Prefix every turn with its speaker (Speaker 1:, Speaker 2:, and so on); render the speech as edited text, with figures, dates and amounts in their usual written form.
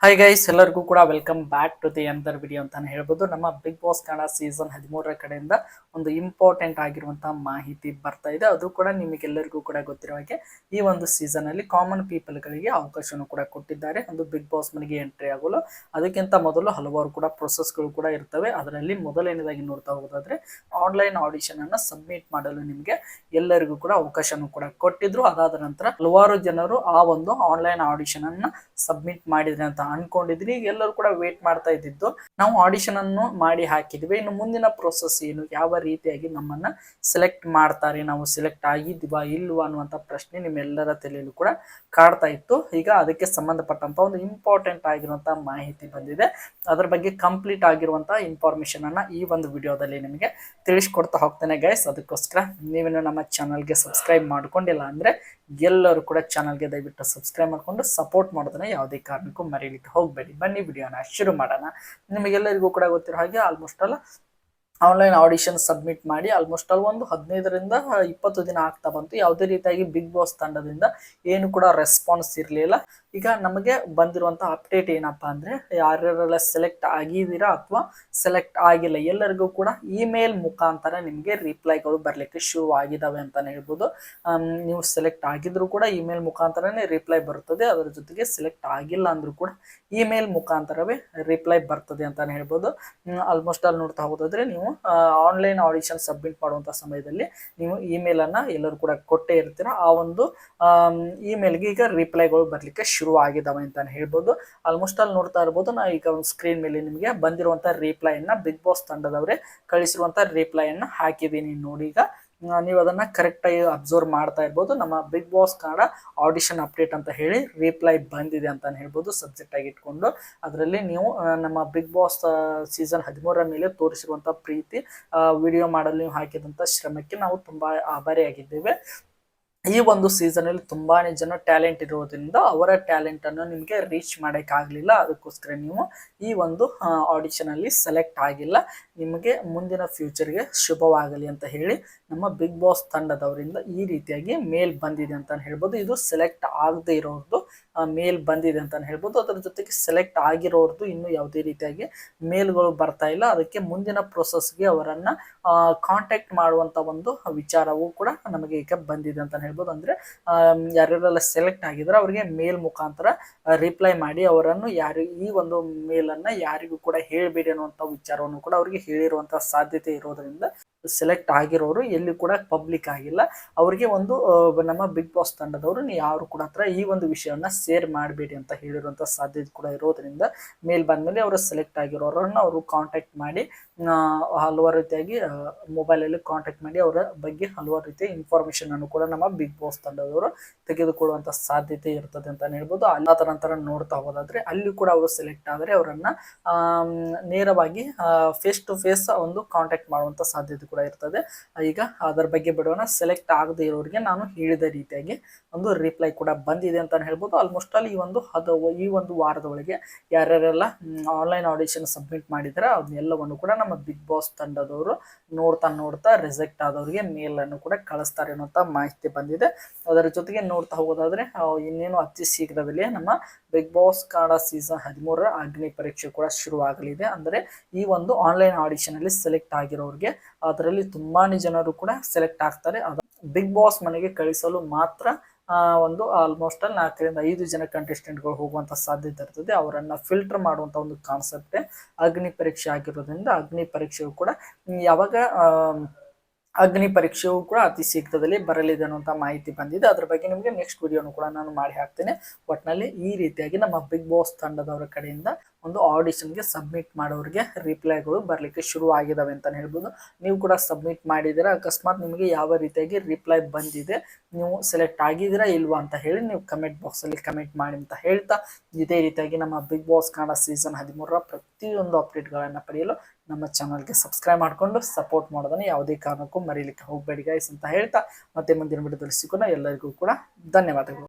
Speaker 1: Hi guys, ಎಲ್ಲರಿಗೂ ಕೂಡ welcome back to the ಅಂದರ್ ವಿಡಿಯೋ ಅಂತಾನೆ ಹೇಳ್ಬೋದು. ನಮ್ಮ ಬಿಗ್ ಬಾಸ್ ಕನ್ನಡ ಸೀಸನ್ 13 ಕಡೆಯಿಂದ ಒಂದು ಇಂಪಾರ್ಟೆಂಟ್ ಆಗಿರುವಂತಹ ಮಾಹಿತಿ ಬರ್ತಾ ಇದೆ. ಅದು ಕೂಡ ನಿಮಗೆಲ್ಲರಿಗೂ ಕೂಡ ಗೊತ್ತಿರೋ ಹಾಗೆ ಈ ಒಂದು ಸೀಸನ್ ಅಲ್ಲಿ ಕಾಮನ್ ಪೀಪಲ್ ಗಳಿಗೆ ಅವಕಾಶವನ್ನು ಕೂಡ ಕೊಟ್ಟಿದ್ದಾರೆ ಒಂದು ಬಿಗ್ ಬಾಸ್ ಮನೆಗೆ ಎಂಟ್ರಿ ಆಗಲು. ಅದಕ್ಕಿಂತ ಮೊದಲು ಹಲವಾರು ಕೂಡ ಪ್ರೊಸೆಸ್ಗಳು ಕೂಡ ಇರ್ತವೆ. ಅದರಲ್ಲಿ ಮೊದಲನೇದಾಗಿ ನೋಡ್ತಾ ಹೋಗೋದಾದ್ರೆ ಆನ್ಲೈನ್ ಆಡಿಷನ್ ಅನ್ನ ಸಬ್ಮಿಟ್ ಮಾಡಲು ನಿಮಗೆ ಎಲ್ಲರಿಗೂ ಕೂಡ ಅವಕಾಶವನ್ನು ಕೂಡ ಕೊಟ್ಟಿದ್ರು. ಅದಾದ ನಂತರ ಹಲವಾರು ಜನರು ಆ ಒಂದು ಆನ್ಲೈನ್ ಆಡಿಷನ್ ಅನ್ನ ಸಬ್ಮಿಟ್ ಮಾಡಿದ್ರೆ ಅಂತ ಅನ್ಕೊಂಡಿದ್ರಿ. ಎಲ್ಲರೂ ಕೂಡ ವೇಟ್ ಮಾಡ್ತಾ ಇದ್ದಿದ್ದು, ನಾವು ಆಡಿಷನ್ ಅನ್ನು ಮಾಡಿ ಹಾಕಿದ್ವಿ, ಇನ್ನು ಮುಂದಿನ ಪ್ರೊಸೆಸ್ ಏನು, ಯಾವ ರೀತಿಯಾಗಿ ನಮ್ಮನ್ನ ಸೆಲೆಕ್ಟ್ ಮಾಡ್ತಾರೆ, ನಾವು ಸೆಲೆಕ್ಟ್ ಆಗಿದ್ವಾ ಇಲ್ವಾ ಅನ್ನುವಂತ ಪ್ರಶ್ನೆ ನಿಮ್ಮೆಲ್ಲರ ತಲೆಯಲ್ಲೂ ಕೂಡ ಕಾಡ್ತಾ ಇತ್ತು. ಈಗ ಅದಕ್ಕೆ ಸಂಬಂಧಪಟ್ಟಂತ ಒಂದು ಇಂಪಾರ್ಟೆಂಟ್ ಆಗಿರುವಂತಹ ಮಾಹಿತಿ ಬಂದಿದೆ. ಅದರ ಬಗ್ಗೆ ಕಂಪ್ಲೀಟ್ ಆಗಿರುವಂತಹ ಇನ್ಫಾರ್ಮೇಶನ್ ಅನ್ನ ಈ ಒಂದು ವಿಡಿಯೋದಲ್ಲಿ ನಿಮಗೆ ತಿಳಿಸ್ಕೊಡ್ತಾ ಹೋಗ್ತೇನೆ ಗೈಸ್. ಅದಕ್ಕೋಸ್ಕರ ನೀವೇನು ನಮ್ಮ ಚಾನಲ್ಗೆ ಸಬ್ಸ್ಕ್ರೈಬ್ ಮಾಡ್ಕೊಂಡಿಲ್ಲ ಅಂದ್ರೆ ಎಲ್ಲರೂ ಕೂಡ ಚಾನಲ್ಗೆ ದಯವಿಟ್ಟು ಸಬ್ಸ್ಕ್ರೈಬ್ ಮಾಡ್ಕೊಂಡು ಸಪೋರ್ಟ್ ಮಾಡೋದನ್ನ ಯಾವುದೇ ಕಾರಣಕ್ಕೂ ಮರೀಲಿಕ್ಕೆ ಹೋಗಬೇಡಿ. ಬನ್ನಿ ವಿಡಿಯೋನ ಶುರು ಮಾಡೋಣ. ನಿಮಗೆಲ್ಲರಿಗೂ ಕೂಡ ಗೊತ್ತಿರೋ ಹಾಗೆ ಆಲ್ಮೋಸ್ಟ್ ಅಲ್ಲ ಆನ್ಲೈನ್ ಆಡಿಷನ್ ಸಬ್ಮಿಟ್ ಮಾಡಿ ಆಲ್ಮೋಸ್ಟ್ ಅಲ್ಲಿ ಒಂದು 15ರಿಂದ 20 ದಿನ ಆಗ್ತಾ ಬಂತು. ಯಾವುದೇ ರೀತಿಯಾಗಿ ಬಿಗ್ ಬಾಸ್ ತಂಡದಿಂದ ಏನು ಕೂಡ ರೆಸ್ಪಾನ್ಸ್ ಇರಲಿಲ್ಲ. ಈಗ ನಮಗೆ ಬಂದಿರುವಂತ ಅಪ್ಡೇಟ್ ಏನಪ್ಪಾ ಅಂದ್ರೆ, ಯಾರ್ಯಾರೆಲ್ಲ ಸೆಲೆಕ್ಟ್ ಆಗಿದ್ದೀರಾ ಅಥವಾ ಸೆಲೆಕ್ಟ್ ಆಗಿಲ್ಲ ಎಲ್ಲರಿಗೂ ಕೂಡ ಇಮೇಲ್ ಮುಖಾಂತರ ನಿಮಗೆ ರಿಪ್ಲೈಗಳು ಬರ್ಲಿಕ್ಕೆ ಶುರು ಆಗಿದಾವೆ ಅಂತಾನೆ ಹೇಳ್ಬೋದು. ನೀವು ಸೆಲೆಕ್ಟ್ ಆಗಿದ್ರು ಕೂಡ ಇಮೇಲ್ ಮುಖಾಂತರನೇ ರಿಪ್ಲೈ ಬರ್ತದೆ. ಅದರ ಜೊತೆಗೆ ಸೆಲೆಕ್ಟ್ ಆಗಿಲ್ಲ ಅಂದ್ರೂ ಕೂಡ ಇಮೇಲ್ ಮುಖಾಂತರವೇ ರಿಪ್ಲೈ ಬರ್ತದೆ ಅಂತಾನೆ ಹೇಳ್ಬೋದು. ಆಲ್ಮೋಸ್ಟ್ ಅಲ್ಲಿ ನೋಡ್ತಾ ಹೋಗೋದಾದ್ರೆ ನೀವು ಆನ್ಲೈನ್ ಆಡಿಷನ್ ಸಬ್ಮಿಟ್ ಮಾಡುವಂತ ಸಮಯದಲ್ಲಿ ನೀವು ಇಮೇಲ್ ಅನ್ನ ಎಲ್ಲರೂ ಕೂಡ ಕೊಟ್ಟೇ ಇರ್ತೀರಾ. ಆ ಒಂದು ಇಮೇಲ್ಗೆ ಈಗ ರಿಪ್ಲೈಗಳು ಬರ್ಲಿಕ್ಕೆ ಶುರು ಆಗಿದಾವೆ ಅಂತಾನೆ ಹೇಳ್ಬೋದು. ಆಲ್ಮೋಸ್ಟ್ ಅಲ್ಲಿ ನೋಡ್ತಾ ಇರ್ಬೋದು, ನಾ ಈಗ ಒಂದು ಸ್ಕ್ರೀನ್ ಮೇಲೆ ನಿಮಗೆ ಬಂದಿರುವಂತ ರಿಪ್ಲೈ ಅನ್ನ ಬಿಗ್ ಬಾಸ್ ತಂಡದವರೇ ಕಳಿಸಿರುವಂತ ರಿಪ್ಲೈ ಅನ್ನ ಹಾಕಿದ್ದೀನಿ ನೋಡಿ. ಈಗ ನೀವು ಅದನ್ನ ಕರೆಕ್ಟ್ ಆಗಿ ಅಬ್ಸರ್ವ್ ಮಾಡ್ತಾ ಇರ್ಬೋದು. ನಮ್ಮ Bigg Boss Kannada audition update ಅಂತ ಹೇಳಿ ರಿಪ್ಲೈ ಬಂದಿದೆ ಅಂತಾನೆ ಹೇಳ್ಬೋದು ಸಬ್ಜೆಕ್ಟ್ ಆಗಿ ಇಟ್ಕೊಂಡು. ಅದರಲ್ಲಿ ನೀವು ನಮ್ಮ ಬಿಗ್ ಬಾಸ್ ಸೀಸನ್ 13 ಮೇಲೆ ತೋರಿಸಿರುವಂತಹ ಪ್ರೀತಿ, ವಿಡಿಯೋ ಮಾಡಲು ನೀವು ಹಾಕಿದಂತ ಶ್ರಮಕ್ಕೆ ನಾವು ತುಂಬಾ ಆಭಾರಿಯಾಗಿದ್ದೇವೆ. ಈ ಒಂದು ಸೀಸನ್ ಅಲ್ಲಿ ತುಂಬಾನೇ ಜನ ಟ್ಯಾಲೆಂಟ್ ಇರೋದ್ರಿಂದ ಅವರ ಟ್ಯಾಲೆಂಟ್ ಅನ್ನು ನಿಮಗೆ ರೀಚ್ ಮಾಡಕ್ ಆಗ್ಲಿಲ್ಲ. ಅದಕ್ಕೋಸ್ಕರ ನೀವು ಈ ಒಂದು ಆಡಿಷನ್ ಅಲ್ಲಿ ಸೆಲೆಕ್ಟ್ ಆಗಿಲ್ಲ. ನಿಮಗೆ ಮುಂದಿನ ಫ್ಯೂಚರ್ಗೆ ಶುಭವಾಗಲಿ ಅಂತ ಹೇಳಿ ನಮ್ಮ ಬಿಗ್ ಬಾಸ್ ತಂಡದವರಿಂದ ಈ ರೀತಿಯಾಗಿ ಮೇಲ್ ಬಂದಿದೆ ಅಂತ ಹೇಳ್ಬೋದು. ಇದು ಸೆಲೆಕ್ಟ್ ಆಗದೆ ಇರೋರ್ದು ಮೇಲ್ ಬಂದಿದೆ ಅಂತ ಹೇಳ್ಬೋದು. ಅದರ ಜೊತೆಗೆ ಸೆಲೆಕ್ಟ್ ಆಗಿರೋರ್ದು ಇನ್ನು ಯಾವುದೇ ರೀತಿಯಾಗಿ ಮೇಲ್ಗಳು ಬರ್ತಾ ಇಲ್ಲ. ಅದಕ್ಕೆ ಮುಂದಿನ ಪ್ರೊಸೆಸ್ಗೆ ಅವರನ್ನ ಕಾಂಟ್ಯಾಕ್ಟ್ ಮಾಡುವಂತ ಒಂದು ವಿಚಾರವೂ ಕೂಡ ನಮಗೆ ಈಗ ಬಂದಿದೆ ಅಂತ ಹೇಳ್ಬೋದು. ಅಂದ್ರೆ ಯಾರ್ಯಾರೆಲ್ಲ ಸೆಲೆಕ್ಟ್ ಆಗಿದ್ರೆ ಅವರಿಗೆ ಮೇಲ್ ಮುಖಾಂತರ ರಿಪ್ಲೈ ಮಾಡಿ ಅವರನ್ನು ಈ ಒಂದು ಮೇಲ್ ಅನ್ನ ಯಾರಿಗೂ ಕೂಡ ಹೇಳ್ಬೇಡಿ ಅನ್ನುವಂತ ವಿಚಾರವನ್ನು ಕೂಡ ಅವರಿಗೆ ಹೇಳಿರುವಂತಹ ಸಾಧ್ಯತೆ ಇರೋದ್ರಿಂದ ಸೆಲೆಕ್ಟ್ ಆಗಿರೋರು ಎಲ್ಲಿ ಕೂಡ ಪಬ್ಲಿಕ್ ಆಗಿಲ್ಲ. ಅವರಿಗೆ ಒಂದು ನಮ್ಮ ಬಿಗ್ ಬಾಸ್ ತಂಡದವರು ಯಾರು ಕೂಡ ಹತ್ರ ಈ ಒಂದು ವಿಷಯವನ್ನ ಶೇರ್ ಮಾಡಬೇಡಿ ಅಂತ ಹೇಳಿರುವಂತ ಸಾಧ್ಯತೆ ಕೂಡ ಇರೋದ್ರಿಂದ ಮೇಲ್ ಬಂದ್ಮೇಲೆ ಅವರು ಸೆಲೆಕ್ಟ್ ಆಗಿರೋರನ್ನ ಅವರು ಕಾಂಟ್ಯಾಕ್ಟ್ ಮಾಡಿ ಹಲವಾರು ರೀತಿಯಾಗಿ ಮೊಬೈಲ್ ಅಲ್ಲಿ ಕಾಂಟ್ಯಾಕ್ಟ್ ಮಾಡಿ ಅವರ ಬಗ್ಗೆ ಹಲವಾರು ರೀತಿಯ ಇನ್ಫಾರ್ಮೇಶನ್ ಅನ್ನು ಕೂಡ ನಮ್ಮ ಬಿಗ್ ಬಾಸ್ ತಂಡದವರು ತೆಗೆದುಕೊಳ್ಳುವಂತ ಸಾಧ್ಯತೆ ಇರ್ತದೆ ಅಂತ ಹೇಳ್ಬೋದು. ಅದಾದ ನಂತರ ನೋಡ್ತಾ ಹೋದಾದ್ರೆ ಅಲ್ಲಿ ಕೂಡ ಅವರು ಸೆಲೆಕ್ಟ್ ಆದರೆ ಅವರನ್ನ ನೇರವಾಗಿ ಫೇಸ್ ಟು ಫೇಸ್ ಒಂದು ಕಾಂಟ್ಯಾಕ್ಟ್ ಮಾಡುವಂತ ಸಾಧ್ಯತೆ ಕೂಡ ಇರ್ತದೆ. ಈಗ ಅದರ ಬಗ್ಗೆ ಬಿಡೋಣ. ಸೆಲೆಕ್ಟ್ ಆಗದೆ ಇರೋರಿಗೆ ನಾನು ಹೇಳಿದ ರೀತಿಯಾಗಿ ಒಂದು ರಿಪ್ಲೈ ಕೂಡ ಬಂದಿದೆ ಅಂತ ಹೇಳ್ಬೋದು. ಆಲ್ಮೋಸ್ಟ್ ಅಲ್ಲಿ ಈ ಒಂದು ವಾರದ ಒಳಗೆ ಯಾರ್ಯಾರೆಲ್ಲ ಆನ್ಲೈನ್ ಆಡಿಷನ್ ಸಬ್ಮಿಟ್ ಮಾಡಿದ್ರೆ ಅದನ್ನೆಲ್ಲವನ್ನು ಕೂಡ ನಮ್ಮ ಬಿಗ್ ಬಾಸ್ ತಂಡದವರು ನೋಡ್ತಾ ರಿಜೆಕ್ಟ್ ಆದವರಿಗೆ ಮೇಲ್ ಅನ್ನು ಕೂಡ ಕಳಿಸ್ತಾರೆ ಅನ್ನುವಂತ ಮಾಹಿತಿ ಬಂದಿದೆ. ಅದರ ಜೊತೆಗೆ ನೋಡ್ತಾ ಹೋಗೋದಾದ್ರೆ ಇನ್ನೇನು ಅತಿ ಶೀಘ್ರದಲ್ಲಿ ನಮ್ಮ ಬಿಗ್ ಬಾಸ್ ಕನ್ನಡ ಸೀಸನ್ 13 ಅಗ್ನಿ ಪರೀಕ್ಷೆ ಕೂಡ ಶುರುವಾಗಲಿದೆ. ಅಂದ್ರೆ ಈ ಒಂದು ಆನ್ಲೈನ್ ಆಡಿಷನ್ ಅಲ್ಲಿ ಸೆಲೆಕ್ಟ್ ಆಗಿರೋರಿಗೆ ಅದರಲ್ಲಿ ತುಂಬಾನೇ ಜನರು ಕೂಡ ಸೆಲೆಕ್ಟ್ ಆಗ್ತಾರೆ. ಬಿಗ್ ಬಾಸ್ ಮನೆಗೆ ಕಳಿಸಲು ಮಾತ್ರ ಒಂದು ಆಲ್ಮೋಸ್ಟ್ ಅಲ್ಲಿ 4ರಿಂದ 5 ಜನ ಕಂಟೆಸ್ಟೆಂಟ್ಗಳು ಹೋಗುವಂತ ಸಾಧ್ಯತೆ ಇರ್ತದೆ. ಅವರನ್ನ ಫಿಲ್ಟರ್ ಮಾಡುವಂತ ಒಂದು ಕಾನ್ಸೆಪ್ಟ್ ಅಗ್ನಿ ಪರೀಕ್ಷೆ ಆಗಿರೋದ್ರಿಂದ ಅಗ್ನಿ ಪರೀಕ್ಷೆಯು ಕೂಡ ಯಾವಾಗ ಅಗ್ನಿ ಪರೀಕ್ಷೆಯು ಕೂಡ ಅತಿ ಶೀಘ್ರದಲ್ಲಿ ಬರಲಿದೆ ಅನ್ನುವಂಥ ಮಾಹಿತಿ ಬಂದಿದೆ. ಅದ್ರ ಬಗ್ಗೆ ನಿಮಗೆ ನೆಕ್ಸ್ಟ್ ವಿಡಿಯೋನು ಕೂಡ ನಾನು ಮಾಡಿ ಹಾಕ್ತೇನೆ. ಒಟ್ಟಿನಲ್ಲಿ ಈ ರೀತಿಯಾಗಿ ನಮ್ಮ ಬಿಗ್ ಬಾಸ್ ತಂಡದವರ ಕಡೆಯಿಂದ ಒಂದು ಆಡಿಷನ್ಗೆ ಸಬ್ಮಿಟ್ ಮಾಡೋರಿಗೆ ರಿಪ್ಲೈಗಳು ಬರಲಿಕ್ಕೆ ಶುರು ಆಗಿದಾವೆ ಅಂತ ಹೇಳ್ಬೋದು. ನೀವು ಕೂಡ ಸಬ್ಮಿಟ್ ಮಾಡಿದ್ದೀರಾ, ಅಕಸ್ಮಾತ್ ನಿಮಗೆ ಯಾವ ರೀತಿಯಾಗಿ ರಿಪ್ಲೈ ಬಂದಿದೆ, ನೀವು ಸೆಲೆಕ್ಟ್ ಆಗಿದ್ದೀರಾ ಇಲ್ವಾ ಅಂತ ಹೇಳಿ ನೀವು ಕಮೆಂಟ್ ಬಾಕ್ಸಲ್ಲಿ ಕಮೆಂಟ್ ಮಾಡಿ ಅಂತ ಹೇಳ್ತಾ, ಇದೇ ರೀತಿಯಾಗಿ ನಮ್ಮ ಬಿಗ್ ಬಾಸ್ ಕನ್ನಡ ಸೀಸನ್ 13 ಪ್ರತಿಯೊಂದು ಅಪ್ಡೇಟ್ಗಳನ್ನು ಪಡೆಯಲು ನಮ್ಮ ಚಾನಲ್ಗೆ ಸಬ್ಸ್ಕ್ರೈಬ್ ಮಾಡಿಕೊಂಡು ಸಪೋರ್ಟ್ ಮಾಡೋದನ್ನು ಯಾವುದೇ ಕಾರಣಕ್ಕೂ ಮರೀಲಿಕ್ಕೆ ಹೋಗಬೇಡಿ ಗೈಸ್ ಅಂತ ಹೇಳ್ತಾ ಮತ್ತೆ ಮುಂದಿನ ವಿಡಿಯೋದಲ್ಲಿ ಸಿಗೋಣ. ಎಲ್ಲರಿಗೂ ಕೂಡ ಧನ್ಯವಾದಗಳು.